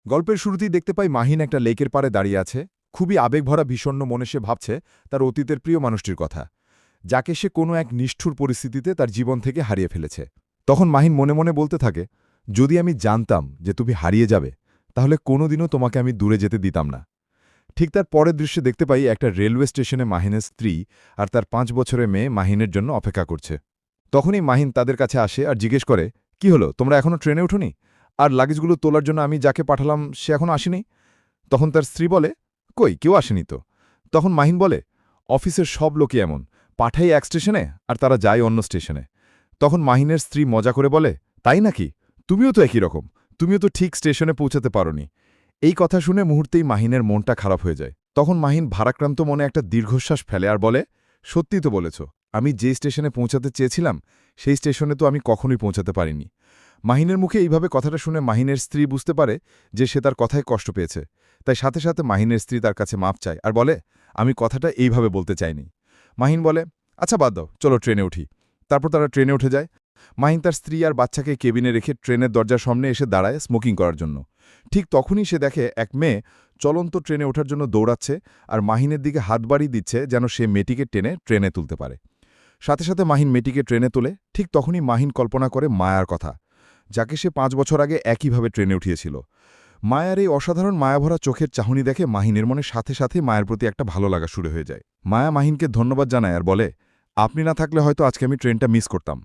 গল্পের শুরুতেই দেখতে পাই মাহিন একটা লেকের পাড়ে দাঁড়িয়ে আছে। খুবই আবেগভরা বিষণ্ণ মনে সে ভাবছে তার অতীতের প্রিয় মানুষটির কথা, যাকে সে কোনো এক নিষ্ঠুর পরিস্থিতিতে তার জীবন থেকে হারিয়ে ফেলেছে। তখন মাহিন মনে মনে বলতে থাকে, যদি আমি জানতাম যে তুমি হারিয়ে যাবে, তাহলে কোনোদিনও তোমাকে আমি দূরে যেতে দিতাম না। ঠিক তার পরের দৃশ্যে দেখতে পাই একটা রেলওয়ে স্টেশনে মাহিনের স্ত্রী আর তার ৫ বছরের মেয়ে মাহিনের জন্য অপেক্ষা করছে। তখনই মাহিন তাদের কাছে আসে আর জিজ্ঞেস করে, কি হলো, তোমরা এখনও ট্রেনে উঠোনি? আর লাগেজগুলো তোলার জন্য আমি যাকে পাঠালাম সে এখনও আসেনি? তখন তার স্ত্রী বলে, কই, কেউ আসেনি তো। তখন মাহিন বলে, অফিসের সব লোকই এমন, পাঠাই এক স্টেশনে আর তারা যায় অন্য স্টেশনে। তখন মাহিনের স্ত্রী মজা করে বলে, তাই নাকি? তুমিও তো একই রকম, তুমিও তো ঠিক স্টেশনে পৌঁছাতে পারোনি। এই কথা শুনে মুহূর্তেই মাহিনের মনটা খারাপ হয়ে যায়। তখন মাহিন ভারাক্রান্ত মনে একটা দীর্ঘশ্বাস ফেলে আর বলে, সত্যি তো বলেছ, আমি যে স্টেশনে পৌঁছাতে চেয়েছিলাম সেই স্টেশনে তো আমি কখনোই পৌঁছাতে পারিনি। মাহিনের মুখে এইভাবে কথাটা শুনে মাহিনের স্ত্রী বুঝতে পারে যে সে তার কথায় কষ্ট পেয়েছে। তাই সাথে সাথে মাহিনের স্ত্রী তার কাছে মাপ চায় আর বলে, আমি কথাটা এইভাবে বলতে চাইনি। মাহিন বলে, আচ্ছা বাদ দাও, চলো ট্রেনে উঠি। তারপর তারা ট্রেনে উঠে যায়। মাহিন তার স্ত্রী আর বাচ্চাকে কেবিনে রেখে ট্রেনের দরজার সামনে এসে দাঁড়ায় স্মোকিং করার জন্য। ঠিক তখনই সে দেখে এক মেয়ে চলন্ত ট্রেনে ওঠার জন্য দৌড়াচ্ছে আর মাহিনের দিকে হাত বাড়িয়ে দিচ্ছে যেন সে মেয়েটিকে টেনে ট্রেনে তুলতে পারে। সাথে সাথে মাহিন মেয়েটিকে ট্রেনে তোলে। ঠিক তখনই মাহিন কল্পনা করে মায়ার কথা, যাকে সে ৫ বছর আগে একইভাবে ট্রেনে উঠিয়েছিল। মায়ার এই অসাধারণ মায়াভরা চোখের চাহনি দেখে মাহিনের মনে সাথে সাথে মায়ের প্রতি একটা ভালো লাগা শুরু হয়ে যায়। মায়া মাহিনকে ধন্যবাদ জানায় আর বলে, আপনি না থাকলে হয়তো আজকে আমি ট্রেনটা মিস করতাম।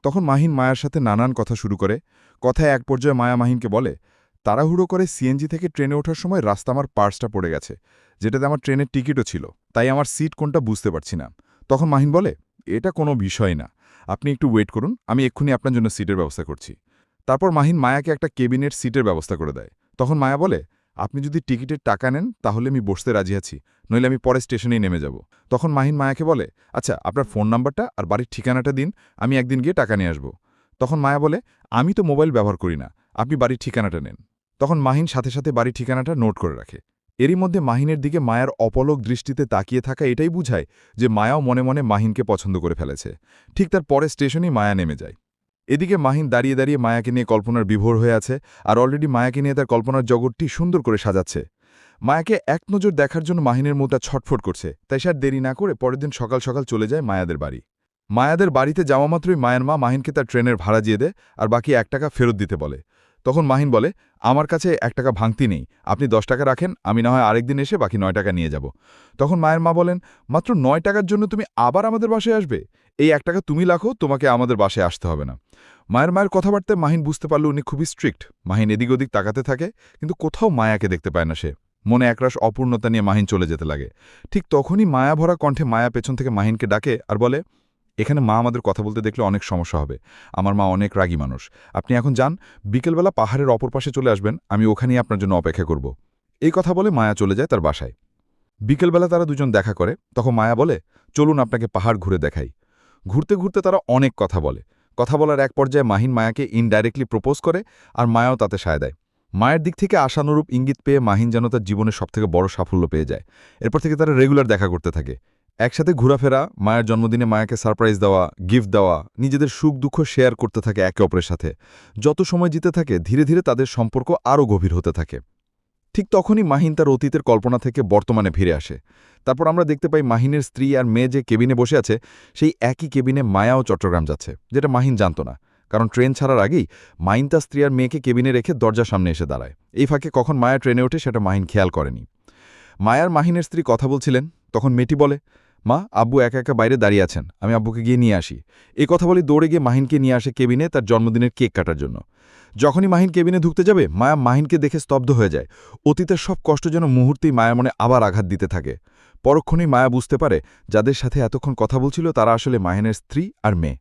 তখন মাহিন মায়ার সাথে নানান কথা শুরু করে। কথায় এক পর্যায়ে মায়া মাহিনকে বলে, তাড়াহুড়ো করে সিএনজি থেকে ট্রেনে ওঠার সময় রাস্তা আমার পার্সটা পড়ে গেছে, যেটাতে আমার ট্রেনের টিকিটও ছিল, তাই আমার সিট কোনটা বুঝতে পারছি না। তখন মাহিন বলে, এটা কোনো বিষয় না, আপনি একটু ওয়েট করুন, আমি এক্ষুনি আপনার জন্য সিটের ব্যবস্থা করছি। তারপর মাহিন মায়াকে একটা কেবিনের সিটের ব্যবস্থা করে দেয়। তখন মায়া বলে, আপনি যদি টিকিটের টাকা নেন তাহলে আমি বসতে রাজি আছি, নইলে আমি পরে স্টেশনেই নেমে যাব। তখন মাহিন মায়াকে বলে, আচ্ছা আপনার ফোন নাম্বারটা আর বাড়ির ঠিকানাটা দিন, আমি একদিন গিয়ে টাকা নিয়ে আসব। তখন মায়া বলে, আমি তো মোবাইল ব্যবহার করি না, আপনি বাড়ির ঠিকানাটা নেন। তখন মাহিন সাথে সাথে বাড়ির ঠিকানাটা নোট করে রাখে। এরই মধ্যে মাহিনের দিকে মায়ার অপলক দৃষ্টিতে তাকিয়ে থাকা এটাই বুঝায় যে মায়াও মনে মনে মাহিনকে পছন্দ করে ফেলেছে। ঠিক তার পরে স্টেশনেই মায়া নেমে যায়। এদিকে মাহিন দাঁড়িয়ে দাঁড়িয়ে মায়াকে নিয়ে কল্পনার বিভোর হয়ে আছে আর অলরেডি মায়াকে নিয়ে তার কল্পনার জগৎটি সুন্দর করে সাজাচ্ছে। মায়াকে এক নজর দেখার জন্য মাহিনের মনটা ছটফট করছে, তাই সে আর দেরি না করে পরের দিন সকাল সকাল চলে যায় মায়াদের বাড়ি। মায়াদের বাড়িতে যাওয়া মাত্রই মায়ের মা মাহিনকে তার ট্রেনের ভাড়া দিয়ে দেয় আর বাকি ১ টাকা ফেরত দিতে বলে। তখন মাহিন বলে, আমার কাছে ১ টাকা ভাঙতি নেই, আপনি ১০ টাকা রাখেন, আমি না হয় আরেকদিন এসে বাকি ৯ টাকা নিয়ে যাব। তখন মায়ের মা বলেন, মাত্র ৯ টাকার জন্য তুমি আবার আমাদের বাসায় আসবে? এই ১ টাকা তুমি রাখো, তোমাকে আমাদের বাসায় আসতে হবে না। মায়ের কথাবার্তায় মাহিন বুঝতে পারল উনি খুবই স্ট্রিক্ট। মাহিন এদিক ওদিক তাকাতে থাকে, কিন্তু কোথাও মায়াকে দেখতে পায় না সে। মনে একরাশ অপূর্ণতা নিয়ে মাহিন চলে যেতে লাগে। ঠিক তখনই মায়াভরা কণ্ঠে মায়া পেছন থেকে মাহিনকে ডাকে আর বলে, এখানে মা আমাদের কথা বলতে দেখলে অনেক সমস্যা হবে, আমার মা অনেক রাগী মানুষ, আপনি এখন যান, বিকেলবেলা পাহাড়ের অপর পাশে চলে আসবেন, আমি ওখানেই আপনার জন্য অপেক্ষা করব। এই কথা বলে মায়া চলে যায় তার বাসায়। বিকেলবেলা তারা দুজন দেখা করে। তখন মায়া বলে, চলুন আপনাকে পাহাড় ঘুরে দেখাই। ঘুরতে ঘুরতে তারা অনেক কথা বলে। কথা বলার এক পর্যায়ে মাহিন মায়াকে ইনডাইরেক্টলি প্রপোজ করে আর মায়াও তাতে সায় দেয়। মায়ের দিক থেকে আশানুরূপ ইঙ্গিত পেয়ে মাহিন যেন তার জীবনের সবথেকে বড় সাফল্য পেয়ে যায়। এরপর থেকে তারা রেগুলার দেখা করতে থাকে, একসাথে ঘোরাফেরা, মায়ের জন্মদিনে মায়াকে সারপ্রাইজ দেওয়া, গিফট দেওয়া, নিজেদের সুখ দুঃখ শেয়ার করতে থাকে একে অপরের সাথে। যত সময় যেতে থাকে ধীরে ধীরে তাদের সম্পর্ক আরও গভীর হতে থাকে। ঠিক তখনই মাহিন তার অতীতের কল্পনা থেকে বর্তমানে ফিরে আসে। তারপর আমরা দেখতে পাই মাহিনের স্ত্রী আর মেয়ে যে কেবিনে বসে আছে, সেই একই কেবিনে মায়াও চট্টগ্রাম যাচ্ছে, যেটা মাহিন জানত না। কারণ ট্রেন ছাড়ার আগেই মাহিন তার স্ত্রী আর মেয়েকে কেবিনে রেখে দরজার সামনে এসে দাঁড়ায়। এই ফাঁকে কখন মায়া ট্রেনে ওঠে সেটা মাহিন খেয়াল করেনি। মায়ার মাহিনের স্ত্রী কথা বলছিলেন, তখন মেয়েটি বলে, মা, আব্বু একা একা বাইরে দাঁড়িয়ে আছেন, আমি আব্বুকে গিয়ে নিয়ে আসি। এই কথা বলে দৌড়ে গিয়ে মাহিনকে নিয়ে আসে কেবিনে তার জন্মদিনের কেক কাটার জন্য। যখনই মাহিন কেবিনে ঢুকতে যাবে, মায়া মাহিনকে দেখে স্তব্ধ হয়ে যায়। অতীতের সব কষ্ট যেন মুহূর্তেই মায়ার মনে আবার আঘাত দিতে থাকে। পরক্ষণেই মায়া বুঝতে পারে যাদের সাথে এতক্ষণ কথা বলছিল তারা আসলে মাহিনের স্ত্রী আর মেয়ে।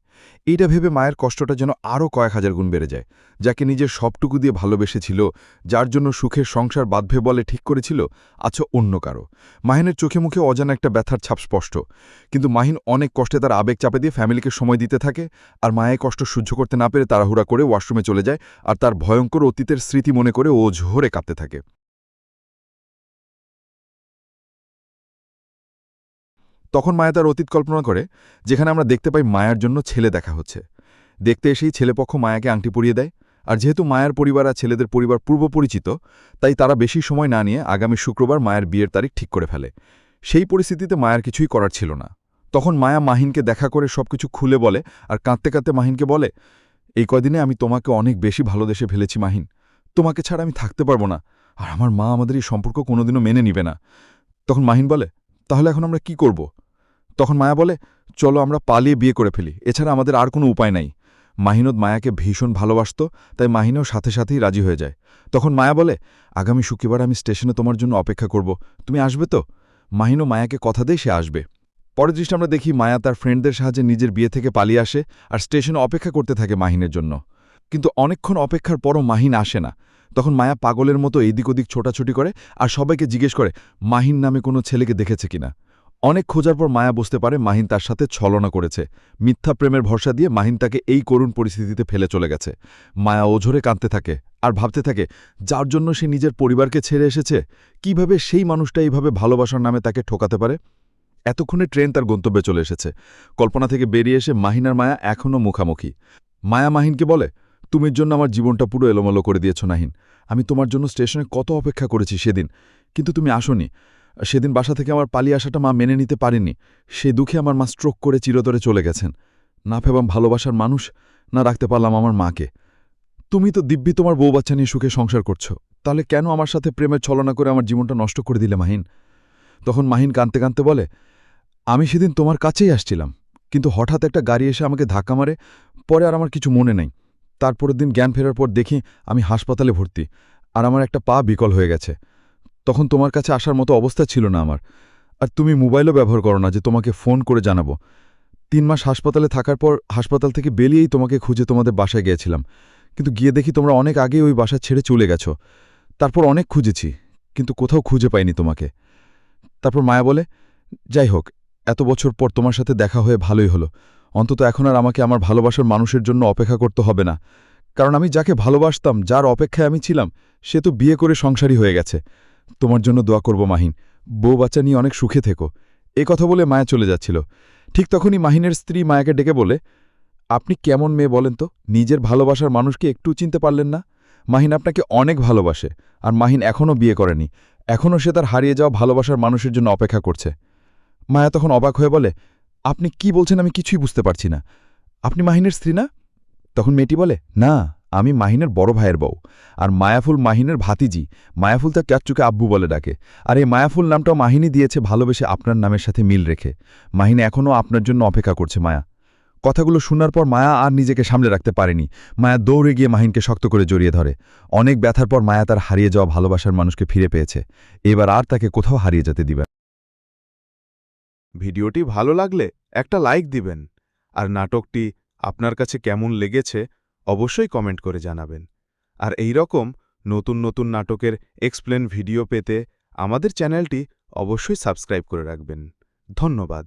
এইটা ভেবে মায়ের কষ্টটা যেন আরও কয়েক হাজার গুণ বেড়ে যায়। যাকে নিজের সবটুকু দিয়ে ভালোবেসেছিল, যার জন্য সুখের সংসার বাঁধবে বলে ঠিক করেছিল, আচ্ছা অন্য কারো। মাহিনের চোখে মুখে অজানা একটা ব্যথার ছাপ স্পষ্ট। কিন্তু মাহিন অনেক কষ্টে তার আবেগ চাপে দিয়ে ফ্যামিলিকে সময় দিতে থাকে। আর মায়ের কষ্ট সহ্য করতে না পেরে তাড়াহুড়া করে ওয়াশরুমে চলে যায় আর তার ভয়ঙ্কর অতীতের স্মৃতি মনে করে ও ঝরে কাঁদতে থাকে। তখন মায়া তার অতীত কল্পনা করে, যেখানে আমরা দেখতে পাই মায়ার জন্য ছেলে দেখা হচ্ছে। দেখতে এসেই ছেলেপক্ষ মায়াকে আংটি পরিয়ে দেয় আর যেহেতু মায়ের পরিবার আর ছেলেদের পরিবার পূর্ব পরিচিত, তাই তারা বেশি সময় না নিয়ে আগামী শুক্রবার মায়ের বিয়ের তারিখ ঠিক করে ফেলে। সেই পরিস্থিতিতে মায়ের কিছুই করার ছিল না। তখন মায়া মাহিনকে দেখা করে সবকিছু খুলে বলে আর কাঁদতে কাঁদতে মাহিনকে বলে, এই কদিনে আমি তোমাকে অনেক বেশি ভালোবেসে ফেলেছি মাহিন। তোমাকে ছাড়া আমি থাকতে পারবো না, আর আমার মা আমাদের এই সম্পর্ক কোনোদিনও মেনে নিবে না। তখন মাহিন বলে, তাহলে এখন আমরা কি করব? তখন মায়া বলে, চলো আমরা পালিয়ে বিয়ে করে ফেলি, এছাড়া আমাদের আর কোনো উপায় নাই। মাহিনদ মায়াকে ভীষণ ভালোবাসত, তাই মাহিনও সাথে সাথেই রাজি হয়ে যায়। তখন মায়া বলে, আগামী শুক্রবার আমি স্টেশনে তোমার জন্য অপেক্ষা করব, তুমি আসবে তো? মাহিনও মায়াকে কথা দেয় সে আসবে। পরের দৃশ্যে আমরা দেখি মায়া তার ফ্রেন্ডদের সাহায্যে নিজের বিয়ে থেকে পালিয়ে আসে আর স্টেশনে অপেক্ষা করতে থাকে মাহিনের জন্য। কিন্তু অনেকক্ষণ অপেক্ষার পরও মাহিন আসে না। তখন মায়া পাগলের মতো এদিক ওদিক ছোটাছুটি করে আর সবাইকে জিজ্ঞেস করে মাহিন নামে কোনো ছেলেকে দেখেছে কিনা। অনেক খোঁজার পর মায়া বুঝতে পারে মাহিন তার সাথে ছলনা করেছে। মিথ্যা প্রেমের ভরসা দিয়ে মাহিন তাকে এই করুণ পরিস্থিতিতে ফেলে চলে গেছে। মায়া ওঝরে কাঁদতে থাকে আর ভাবতে থাকে, যার জন্য সে নিজের পরিবারকে ছেড়ে এসেছে, কিভাবে সেই মানুষটা এইভাবে ভালোবাসার নামে তাকে ঠকাতে পারে। এতক্ষণে ট্রেন তার গন্তব্যে চলে এসেছে। কল্পনা থেকে বেরিয়ে এসে মাহিন আর মায়া এখনও মুখামুখি। মায়া মাহিনকে বলে, তুমির জন্য আমার জীবনটা পুরো এলোমেলো করে দিয়েছ নাহিন। আমি তোমার জন্য স্টেশনে কত অপেক্ষা করেছি সেদিন, কিন্তু তুমি আসোনি। সেদিন বাসা থেকে আমার পালিয়ে আসাটা মা মেনে নিতে পারেনি। সেই দুঃখে আমার মা স্ট্রোক করে চিরতরে চলে গেছেন। না ভেবাম ভালোবাসার মানুষ, না রাখতে পারলাম আমার মাকে। তুমি তো দিব্যি তোমার বউ বাচ্চা নিয়ে সুখে সংসার করছো, তাহলে কেন আমার সাথে প্রেমের ছলনা করে আমার জীবনটা নষ্ট করে দিলে মাহিন? তখন মাহিন কাঁদতে কাঁদতে বলে, আমি সেদিন তোমার কাছেই আসছিলাম, কিন্তু হঠাৎ একটা গাড়ি এসে আমাকে ধাক্কা মারে। পরে আর আমার কিছু মনে নেই। তারপরের দিন জ্ঞান ফেরার পর দেখি আমি হাসপাতালে ভর্তি, আর আমার একটা পা বিকল হয়ে গেছে। তখন তোমার কাছে আসার মতো অবস্থা ছিল না আমার। আর তুমি মোবাইলও ব্যবহার করো না যে তোমাকে ফোন করে জানাবো। ৩ মাস হাসপাতালে থাকার পর হাসপাতাল থেকে বেরিয়েই তোমাকে খুঁজে তোমাদের বাসায় গিয়েছিলাম, কিন্তু গিয়ে দেখি তোমরা অনেক আগেই ওই বাসা ছেড়ে চলে গেছো। তারপর অনেক খুঁজেছি, কিন্তু কোথাও খুঁজে পাইনি তোমাকে। তারপর মায়া বলে, যাই হোক, এত বছর পর তোমার সাথে দেখা হয়ে ভালোই হলো। অন্তত এখন আর আমাকে আমার ভালোবাসার মানুষের জন্য অপেক্ষা করতে হবে না, কারণ আমি যাকে ভালোবাসতাম, যার অপেক্ষায় আমি ছিলাম, সে তো বিয়ে করে সংসারী হয়ে গেছে। তোমার জন্য দোয়া করব মাহিন, বউ বাচ্চা নিয়ে অনেক সুখে থেকো। এ কথা বলে মায়া চলে যাচ্ছিল। ঠিক তখনই মাহিনের স্ত্রী মায়াকে ডেকে বলে, আপনি কেমন মেয়ে বলেন তো, নিজের ভালোবাসার মানুষকে একটু চিনতে পারলেন না? মাহিন আপনাকে অনেক ভালোবাসে, আর মাহিন এখনও বিয়ে করেনি। এখনও সে তার হারিয়ে যাওয়া ভালোবাসার মানুষের জন্য অপেক্ষা করছে। মায়া তখন অবাক হয়ে বলে, আপনি কি বলছেন আমি কিছুই বুঝতে পারছি না। আপনি মাহিনের স্ত্রী না? তখন মেয়েটি বলে, না, আমি মাহিনের বড় ভাইয়ের বউ, আর মায়াফুল মাহিনের ভাতিজি। মায়াফুল তার ক্যাচ্চুকে আব্বু বলে ডাকে, আর এই মায়াফুল নামটাও মাহিনী দিয়েছে ভালোবেসে আপনার নামের সাথে মিল রেখে। মাহিনী এখনও আপনার জন্য অপেক্ষা করছে মায়া। কথাগুলো শোনার পর মায়া আর নিজেকে সামলে রাখতে পারেনি। মায়া দৌড়ে গিয়ে মাহিনকে শক্ত করে জড়িয়ে ধরে। অনেক ব্যথার পর মায়া তার হারিয়ে যাওয়া ভালোবাসার মানুষকে ফিরে পেয়েছে। এবার আর তাকে কোথাও হারিয়ে যেতে দিবে। ভিডিওটি ভালো লাগলে একটা লাইক দিবেন, আর নাটকটি আপনার কাছে কেমন লেগেছে অবশ্যই কমেন্ট করে জানাবেন। আর এই রকম নতুন নতুন নাটকের এক্সপ্লেন ভিডিও পেতে আমাদের চ্যানেলটি অবশ্যই সাবস্ক্রাইব করে রাখবেন। ধন্যবাদ।